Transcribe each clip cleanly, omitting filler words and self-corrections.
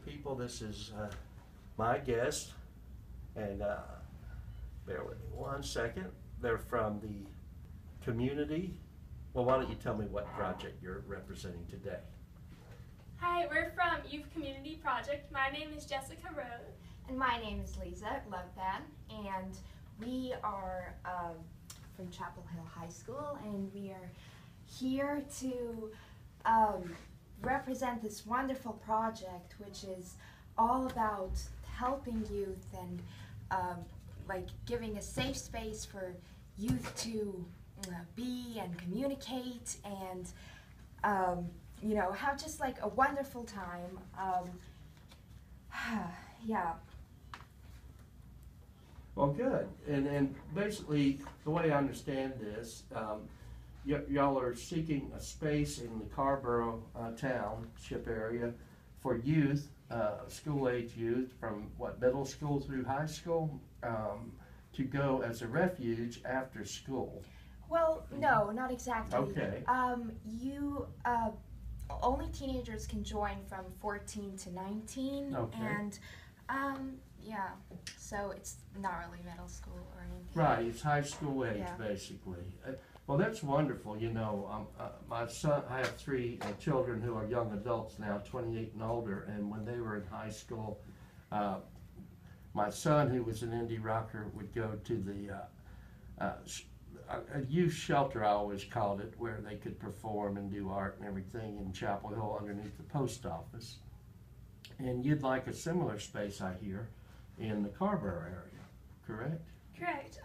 People, this is my guest, and bear with me one second. They're from the community. Well, why don't you tell me what project you're representing today? Hi, we're from Youth Community Project. My name is Jessica Rose. And my name is Lisa Loveban, and we are from Chapel Hill High School, and we are here to represent this wonderful project, which is all about helping youth and like giving a safe space for youth to be and communicate and you know, have just like a wonderful time. Yeah. Well, good. And basically, the way I understand this, y'all are seeking a space in the Carborough township area for youth, school-age youth from what, middle school through high school, to go as a refuge after school. Well, no, not exactly. Okay. Only teenagers can join from 14 to 19, Okay. and yeah, so it's not really middle school or anything. Right, it's high school age, Yeah. basically. Well, that's wonderful. You know, my son, I have three children who are young adults now, 28 and older, and when they were in high school, my son, who was an indie rocker, would go to the a youth shelter, I always called it, where they could perform and do art and everything in Chapel Hill underneath the post office. And you'd like a similar space, I hear, in the Carborough area, correct? Correct.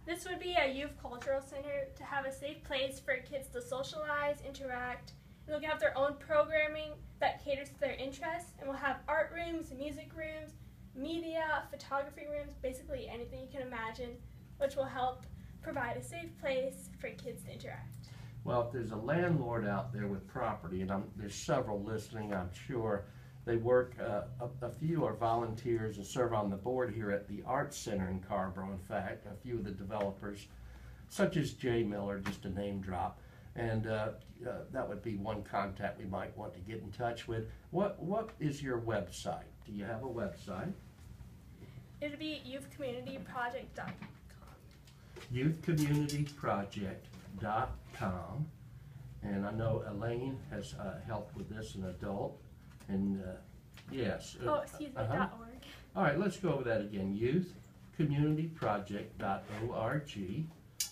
This would be a youth cultural center to have a safe place for kids to socialize, interact. They'll have their own programming that caters to their interests, and we'll have art rooms, music rooms, media, photography rooms, basically anything you can imagine, which will help provide a safe place for kids to interact. Well, if there's a landlord out there with property, and there's several listening, I'm sure, they work, a few are volunteers and serve on the board here at the Art Center in Carborough. In fact, a few of the developers, such as Jay Miller, just a name drop, and that would be one contact we might want to get in touch with. What is your website? Do you have a website? It would be youthcommunityproject.com. Youthcommunityproject.com, and I know Elaine has helped with this, an adult, and yes. .org. All right, let's go over that again. Youthcommunityproject.org.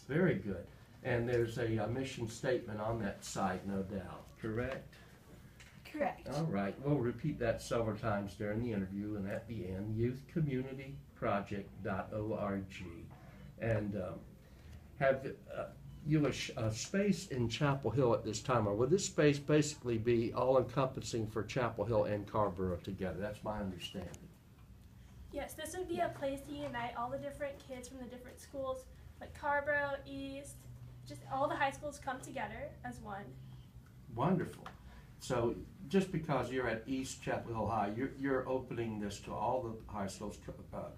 Very good. And there's a mission statement on that site, no doubt. Correct? Correct. All right. We'll repeat that several times during the interview and at the end. Youthcommunityproject.org. And have you a space in Chapel Hill at this time, or would this space basically be all-encompassing for Chapel Hill and Carborough together? That's my understanding. Yes, this would be a place to unite all the different kids from the different schools, like Carborough, East, just all the high schools come together as one. Wonderful. So just because you're at East Chapel Hill High, you're opening this to all the high schools.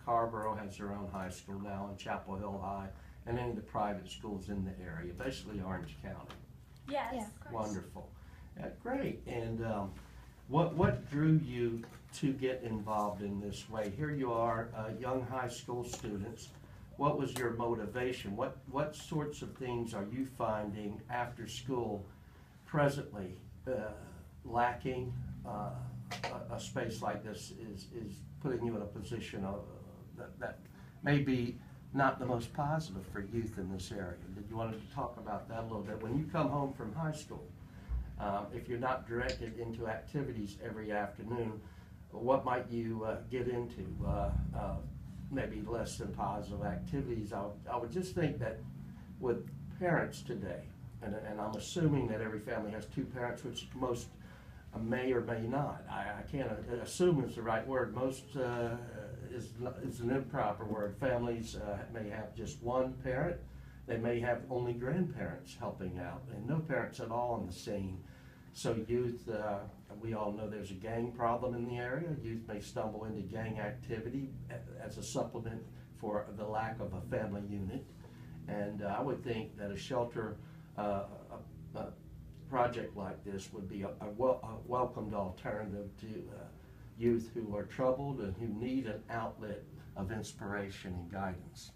Carborough has their own high school now, and Chapel Hill High, and any of the private schools in the area, basically Orange County. Yes. Yeah. Of course. Wonderful. Great. And what drew you to get involved in this way? Here you are, young high school students. What was your motivation? What sorts of things are you finding after school presently lacking? A space like this is putting you in a position of, that may be not the most positive for youth in this area. Did you want to talk about that a little bit? When you come home from high school, if you're not directed into activities every afternoon, what might you get into? Maybe less than positive activities. I would just think that with parents today, and I'm assuming that every family has two parents, which most may or may not. I can't assume is the right word. Most is an improper word. Families may have just one parent. They may have only grandparents helping out, and no parents at all on the scene. So youth, we all know there's a gang problem in the area. Youth may stumble into gang activity as a supplement for the lack of a family unit. And I would think that a shelter project like this would be a welcomed alternative to youth who are troubled and who need an outlet of inspiration and guidance.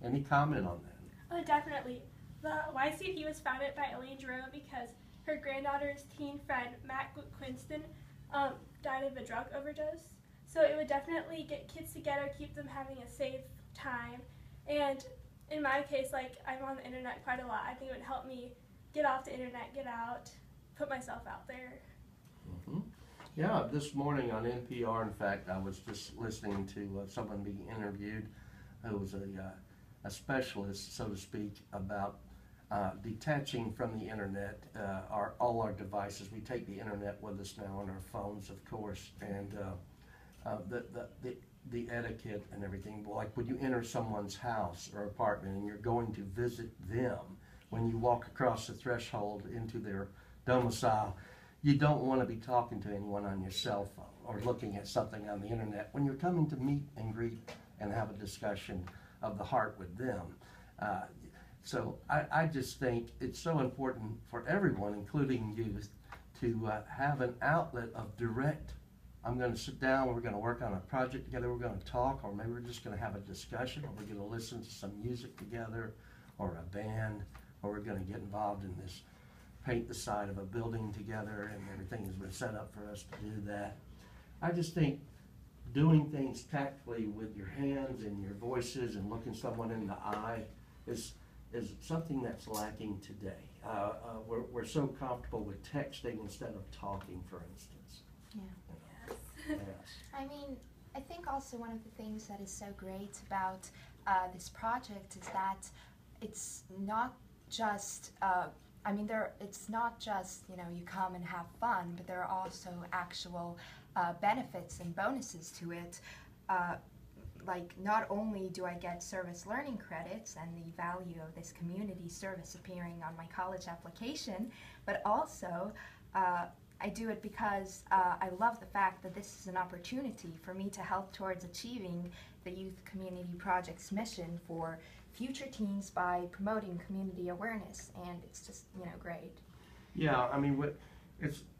Any comment on that? Oh, definitely. The YCP was founded by Elaine Jerome because her granddaughter's teen friend, Matt Quinston, died of a drug overdose. So it would definitely get kids together, keep them having a safe time. And in my case, like, I'm on the internet quite a lot. I think it would help me get off the internet, get out, put myself out there. Mm-hmm. Yeah, this morning on NPR, in fact, I was just listening to someone being interviewed who was a specialist, so to speak, about detaching from the internet all our devices. We take the internet with us now on our phones, of course, and the etiquette and everything. Like when you enter someone's house or apartment and you're going to visit them, when you walk across the threshold into their domicile, you don't want to be talking to anyone on your cell phone or looking at something on the internet when you're coming to meet and greet and have a discussion of the heart with them. So I just think it's so important for everyone, including youth, to have an outlet of direct, I'm going to sit down, we're going to work on a project together, we're going to talk, or maybe we're just going to have a discussion, or we're going to listen to some music together, or a band, or we're going to get involved in this, paint the side of a building together, and everything has been set up for us to do that. I just think doing things tactfully with your hands and your voices and looking someone in the eye is something that's lacking today. We're so comfortable with texting instead of talking, for instance. Yeah. Yes. I mean, I think also one of the things that is so great about this project is that it's not just, it's not just, you come and have fun, but there are also actual benefits and bonuses to it. Like, not only do I get service learning credits and the value of this community service appearing on my college application, but also I do it because I love the fact that this is an opportunity for me to help towards achieving the Youth Community Project's mission for future teens by promoting community awareness, and it's just, great. Yeah, I mean,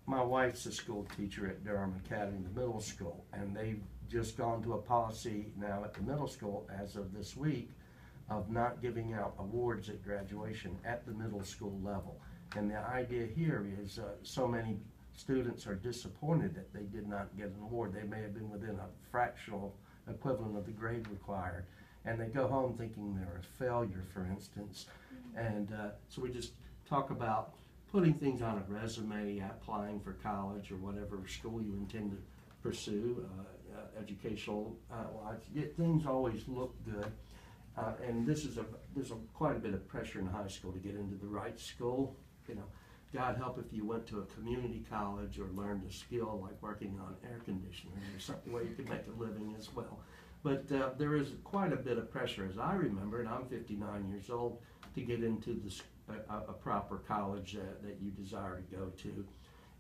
my wife's a school teacher at Durham Academy, the middle school, and they've just gone to a policy now at the middle school as of this week of not giving out awards at graduation at the middle school level. And the idea here is so many students are disappointed that they did not get an award. They may have been within a fractional equivalent of the grade required, and they go home thinking they're a failure, for instance. And so we just talk about putting things on a resume, applying for college or whatever school you intend to pursue, educational wise. Things always look good, and there's quite a bit of pressure in high school to get into the right school. God help if you went to a community college or learned a skill like working on air conditioners or something where you could make a living as well. But there is quite a bit of pressure, as I remember, and I'm 59 years old, to get into a proper college that you desire to go to.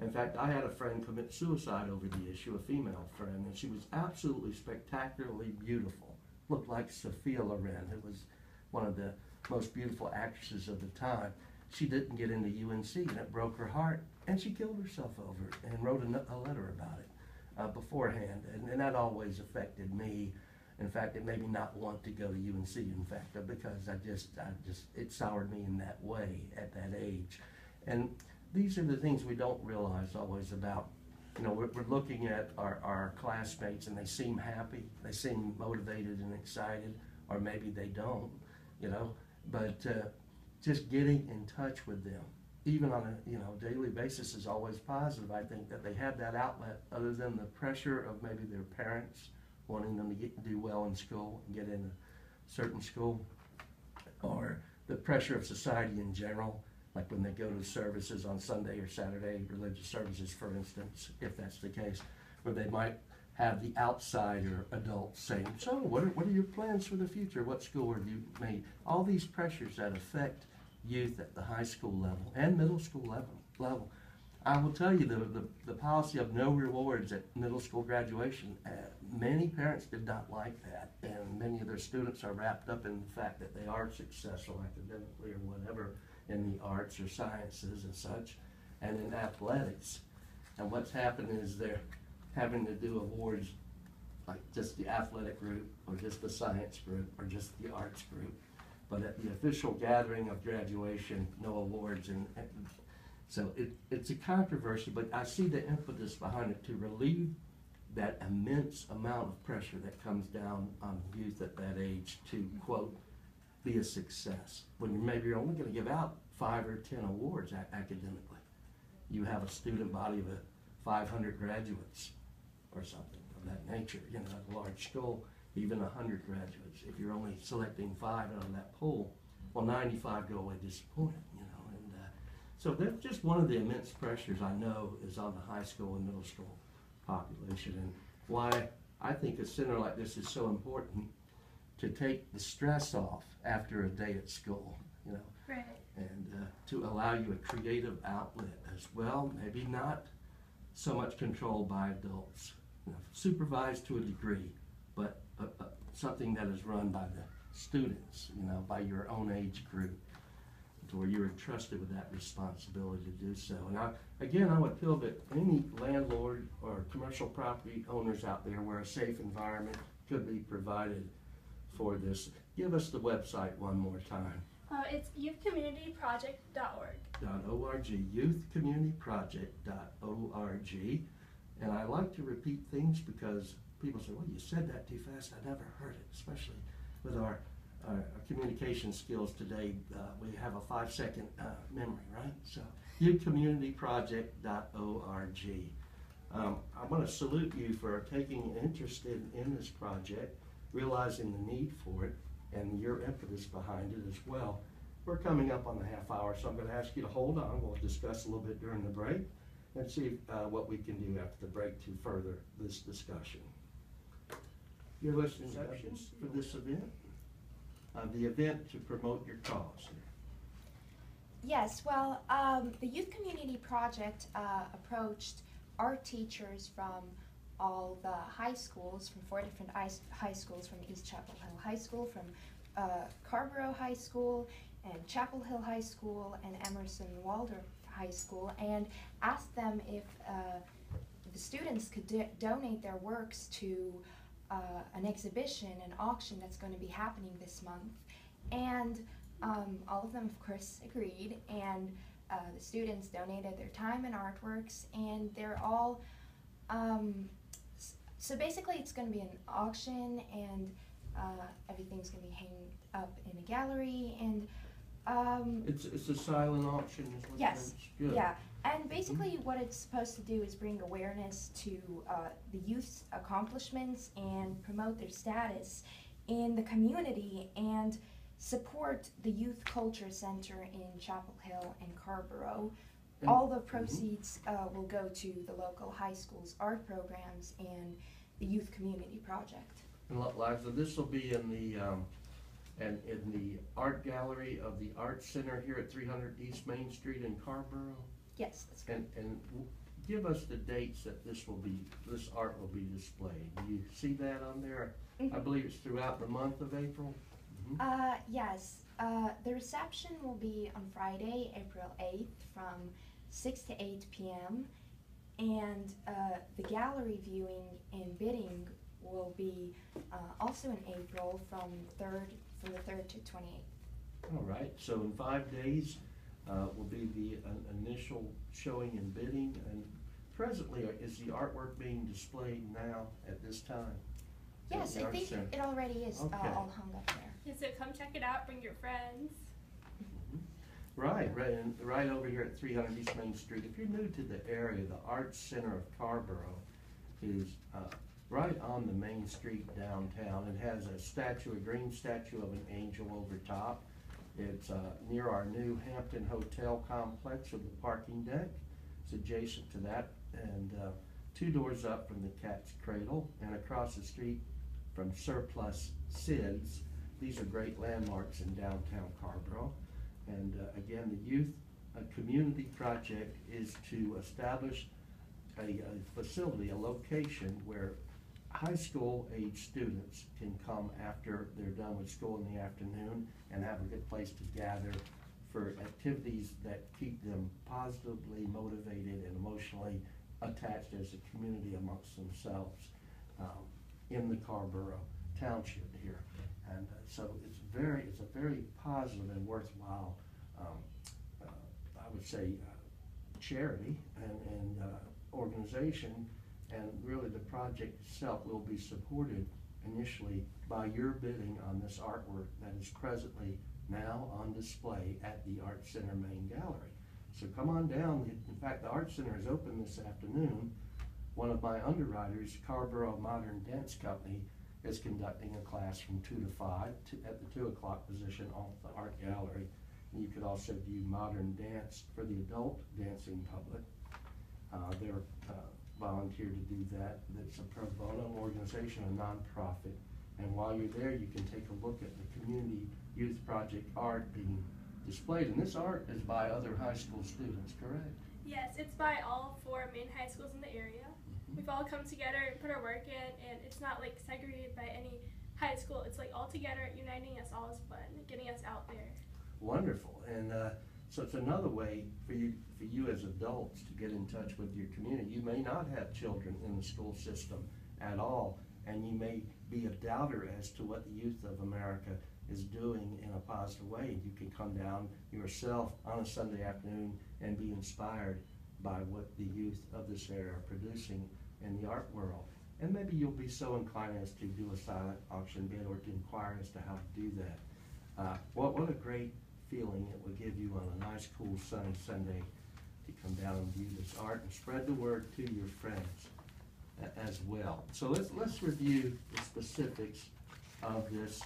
In fact, I had a friend commit suicide over the issue, a female friend, and she was absolutely spectacularly beautiful. Looked like Sophia Loren, who was one of the most beautiful actresses of the time. She didn't get into UNC, and it broke her heart, and she killed herself over it and wrote a letter about it beforehand, and that always affected me. In fact, it made me not want to go to UNC, in fact, because it soured me in that way at that age. And these are the things we don't realize always about. We're looking at our classmates, and they seem happy, they seem motivated and excited, or maybe they don't, but just getting in touch with them, even on a daily basis, is always positive. I think that they have that outlet other than the pressure of maybe their parents wanting them to do well in school and get in a certain school, or the pressure of society in general, like when they go to services on Sunday or Saturday, religious services, for instance, if that's the case, where they might have the outsider adults saying, so what are your plans for the future? What school have you made? All these pressures that affect youth at the high school level and middle school level. I will tell you, the policy of no rewards at middle school graduation, many parents did not like that, and many of their students are wrapped up in the fact that they are successful academically or whatever in the arts or sciences and such, and in athletics. And what's happened is they're having to do awards like just the athletic group, or just the science group, or just the arts group. But at the official gathering of graduation, no awards. And so it's a controversy, but I see the impetus behind it to relieve that immense amount of pressure that comes down on youth at that age to, quote, be a success. When maybe you're only going to give out 5 or 10 awards academically. You have a student body of 500 graduates or something of that nature. You know, at a large school, even 100 graduates. If you're only selecting 5 out of that pool, well, 95 go away disappointed, you know. And so that's just one of the immense pressures I know is on the high school and middle school population, and why I think a center like this is so important to take the stress off after a day at school, you know. Right. And to allow you a creative outlet as well, maybe not so much controlled by adults, you know, supervised to a degree, but something that is run by the students, you know, by your own age group, to where you're entrusted with that responsibility to do so. And I would appeal to any landlord or commercial property owners out there where a safe environment could be provided for this. Give us the website one more time. It's youthcommunityproject.org. .org, youthcommunityproject.org. And I like to repeat things because people say, well, you said that too fast. I never heard it, especially with our communication skills today. We have a 5-second memory, right? So, youthcommunityproject.org. I want to salute you for taking interest in this project, realizing the need for it, and your impetus behind it as well. We're coming up on the half hour, so I'm going to ask you to hold on. We'll discuss a little bit during the break and see what we can do after the break to further this discussion. You're listening to for this event? The event to promote your cause. Yes, well, the Youth Community Project approached art teachers from all the high schools, from 4 different high schools, from East Chapel Hill High School, from Carrboro High School, and Chapel Hill High School, and Emerson Waldorf High School, and asked them if the students could donate their works to an exhibition, an auction that's going to be happening this month. And all of them, of course, agreed, and the students donated their time and artworks, and they're all, so basically it's going to be an auction, and everything's going to be hanged up in a gallery, and it's a silent auction, is what yes, good. Yeah, and basically what it's supposed to do is bring awareness to the youth's accomplishments and promote their status in the community and support the Youth Culture Center in Chapel Hill and Carrboro. All the proceeds will go to the local high school's art programs and the Youth Community Project. And Liza, this will be in the art gallery of the Art Center here at 300 East Main Street in Carrboro. Yes, that's correct. And give us the dates that this art will be displayed. Do you see that on there? Mm-hmm. I believe it's throughout the month of April. Yes. The reception will be on Friday, April 8th from 6 to 8 p.m. And the gallery viewing and bidding will be also in April from the 3rd to 28th. All right. So in 5 days will be the initial showing and bidding. And presently, is the artwork being displayed now at this time? Yes, I think it already is all hung up there. So come check it out, bring your friends. Right over here at 300 East Main Street. If you're new to the area, the Arts Center of Carrboro is right on the main street downtown. It has a green statue of an angel over top. It's near our new Hampton Hotel complex with the parking deck. It's adjacent to that, and 2 doors up from the Cat's Cradle, and across the street from Surplus Sid's. These are great landmarks in downtown Carrboro. And again, the Youth Community Project is to establish a facility, a location where high school age students can come after they're done with school in the afternoon and have a good place to gather for activities that keep them positively motivated and emotionally attached as a community amongst themselves in the Carborough Township here. And so it's a very positive and worthwhile, I would say, charity and organization. And really the project itself will be supported initially by your bidding on this artwork that is presently now on display at the Art Center main gallery. So come on down. In fact, the Art Center is open this afternoon. One of my underwriters, Carborough Modern Dance Company, is conducting a class from 2 to 5 at the 2 o'clock position off the art gallery. And you could also view modern dance for the adult dancing public. They're volunteered to do that. It's a pro bono organization, a nonprofit. And while you're there, you can take a look at the community youth project art being displayed. And this art is by other high school students, correct? Yes, it's by all 4 main high schools in the area. We've all come together and put our work in, and it's not like segregated by any high school. It's like all together, uniting us all as one, getting us out there. Wonderful. And so it's another way for you as adults to get in touch with your community. You may not have children in the school system at all, and you may be a doubter as to what the youth of America is doing in a positive way. You can come down yourself on a Sunday afternoon and be inspired by what the youth of this area are producing in the art world. And maybe you'll be so inclined as to do a silent auction bid or to inquire as to how to do that. What a great feeling it will give you on a nice, cool, sunny Sunday to come down and view this art and spread the word to your friends as well. So let's review the specifics of this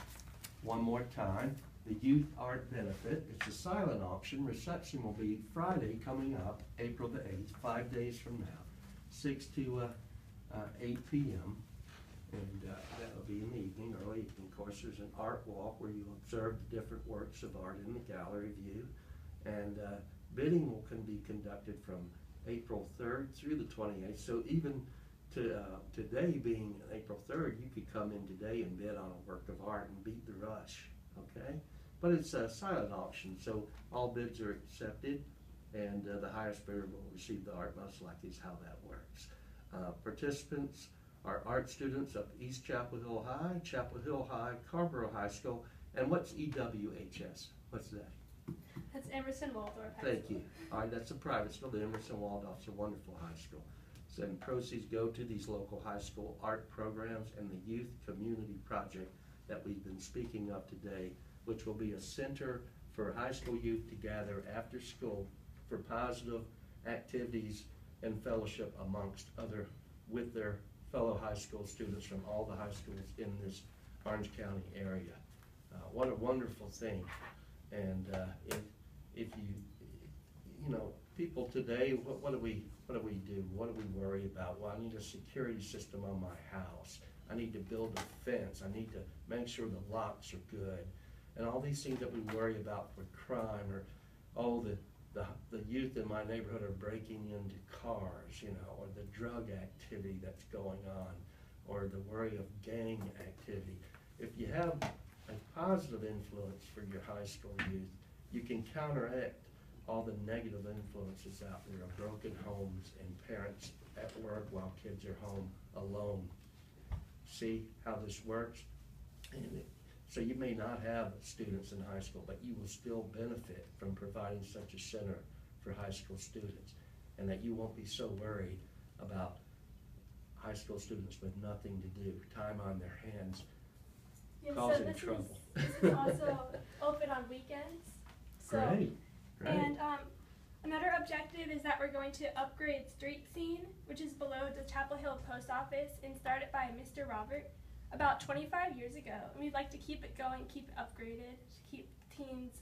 one more time. The Youth Art Benefit, it's a silent auction. Reception will be Friday coming up, April the 8th, 5 days from now, 6 to 8 p.m. And that'll be in the evening, early evening. Of course, there's an art walk where you'll observe the different works of art in the gallery view. And bidding will be conducted from April 3rd through the 28th. So even today being April 3rd, you could come in today and bid on a work of art and beat the rush, okay? But it's a silent auction, so all bids are accepted, and the highest bidder will receive the art, most likely is how that works. Participants are art students of East Chapel Hill High, Carborough High School, and what's EWHS? What's that? That's Emerson Waldorf High Thank School. you. All right, that's a private school. The Emerson Waldorf's a wonderful high school. So and proceeds go to these local high school art programs and the youth community project that we've been speaking of today, which will be a center for high school youth to gather after school for positive activities and fellowship amongst with their fellow high school students from all the high schools in this Orange County area. What a wonderful thing. And if you know, people today, what do we do? What do we worry about? Well, I need a security system on my house. I need to build a fence. I need to make sure the locks are good. And all these things that we worry about for crime, or, oh, the youth in my neighborhood are breaking into cars, you know, or the drug activity that's going on, or the worry of gang activity. If you have a positive influence for your high school youth, you can counteract all the negative influences out there of broken homes and parents at work while kids are home alone. See how this works? So you may not have students in high school, but you will still benefit from providing such a center for high school students, and that you won't be so worried about high school students with nothing to do, time on their hands, causing trouble. This is also open on weekends. So, Great. And another objective is that we're going to upgrade Street Scene, which is below the Chapel Hill Post Office and started by Mr. Robert about 25 years ago. And we'd like to keep it going, keep it upgraded, to keep teens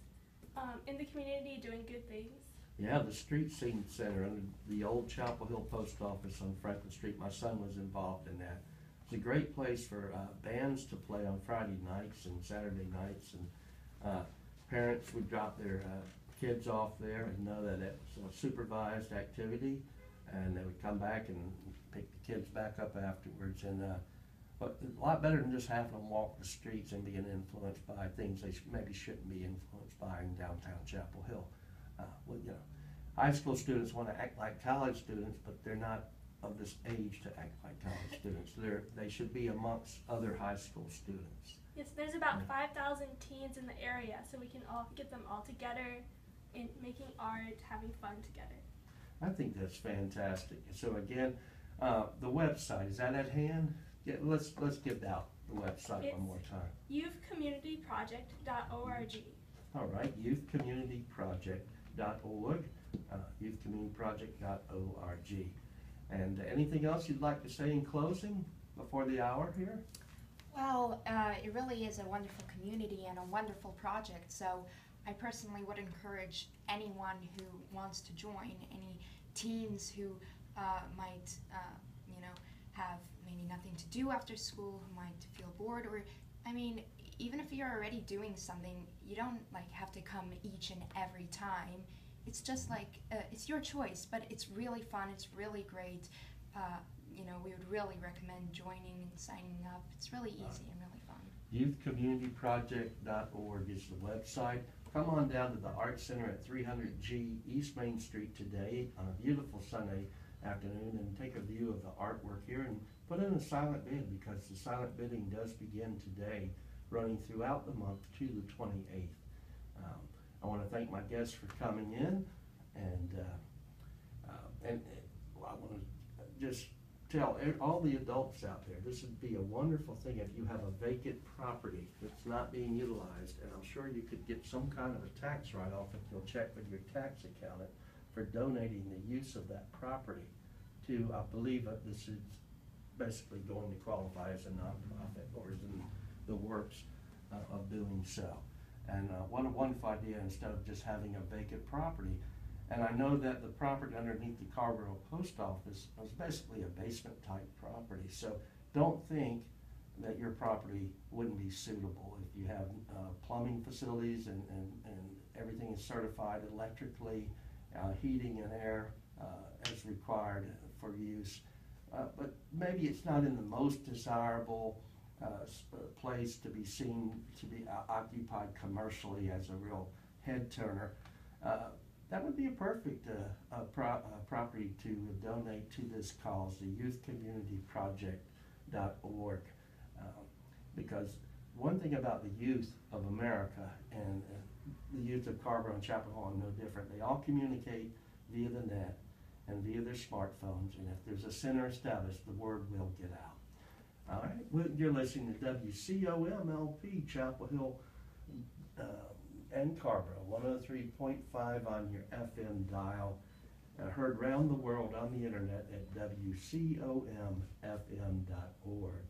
in the community doing good things. Yeah, the Street Scene Center under the old Chapel Hill Post Office on Franklin Street. My son was involved in that. It's a great place for bands to play on Friday nights and Saturday nights, and parents would drop their kids off there and know that it's a supervised activity, and they would come back and pick the kids back up afterwards. And but a lot better than just having them walk the streets and being influenced by things they maybe shouldn't be influenced by in downtown Chapel Hill. Well, you know, high school students want to act like college students, but they're not of this age to act like college students. They should be amongst other high school students. Yes, there's about 5,000 teens in the area, so we can all get them all together in making art, having fun together. I think that's fantastic. So again, the website, is that at hand? Yeah, let's give out the website It's one more time. youthcommunityproject.org. All right, youthcommunityproject.org, youthcommunityproject.org. And anything else you'd like to say in closing before the hour here? Well, it really is a wonderful community and a wonderful project, so I personally would encourage anyone who wants to join, any teens who might, have maybe nothing to do after school, who might feel bored, or, I mean, even if you're already doing something, you don't have to come each and every time. It's just it's your choice, but it's really fun, it's really great. We would really recommend joining and signing up. It's really easy and really fun. Youthcommunityproject.org is the website. Come on down to the Art Center at 300G East Main Street today on a beautiful Sunday afternoon and take a view of the artwork here and put in a silent bid, because the silent bidding does begin today, running throughout the month to the 28th. I want to thank my guests for coming in, and I want to just tell all the adults out there, this would be a wonderful thing if you have a vacant property that's not being utilized, and I'm sure you could get some kind of a tax write-off if you'll check with your tax accountant for donating the use of that property to, I believe that this is basically going to qualify as a nonprofit or is in the works of doing so. And what a wonderful idea, instead of just having a vacant property. And I know that the property underneath the Carborough Post Office was basically a basement type property. So don't think that your property wouldn't be suitable if you have plumbing facilities and everything is certified electrically, heating and air as required for use. But maybe it's not in the most desirable place to be seen, to be occupied commercially as a real head turner. That would be a perfect property to donate to this cause, the youthcommunityproject.org. Because one thing about the youth of America and the youth of Carborough and Chapel Hall are no different. They all communicate via the net and via their smartphones, and if there's a center established, the word will get out. All right, well, you're listening to WCOM LP, Chapel Hill and Carborough, 103.5 on your FM dial, heard round the world on the internet at WCOMFM.org.